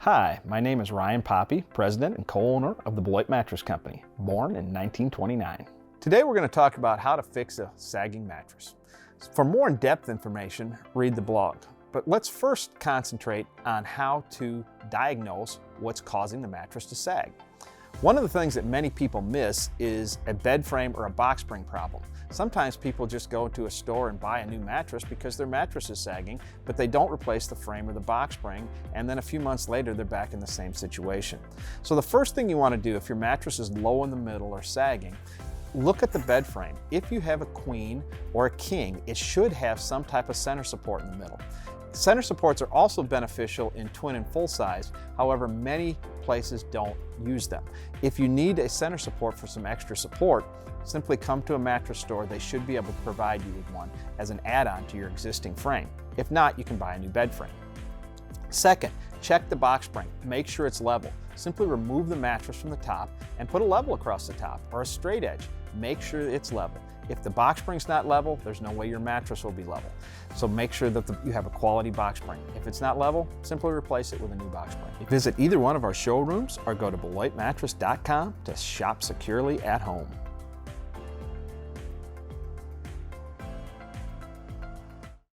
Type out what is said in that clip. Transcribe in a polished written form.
Hi, my name is Ryan Poppie, president and co-owner of the Beloit Mattress Company, born in 1929. Today we're going to talk about how to fix a sagging mattress. For more in-depth information, read the blog. But let's first concentrate on how to diagnose what's causing the mattress to sag. One of the things that many people miss is a bed frame or a box spring problem. Sometimes people just go to a store and buy a new mattress because their mattress is sagging, but they don't replace the frame or the box spring, and then a few months later they're back in the same situation. So the first thing you want to do if your mattress is low in the middle or sagging, look at the bed frame. If you have a queen or a king, it should have some type of center support in the middle. Center supports are also beneficial in twin and full size, however many places don't use them. If you need a center support for some extra support, simply come to a mattress store. They should be able to provide you with one as an add-on to your existing frame. If not, you can buy a new bed frame. Second, check the box spring. Make sure it's level. Simply remove the mattress from the top and put a level across the top or a straight edge. Make sure it's level. If the box spring's not level, there's no way your mattress will be level. So make sure that you have a quality box spring. If it's not level, simply replace it with a new box spring. Visit either one of our showrooms or go to BeloitMattress.com to shop securely at home.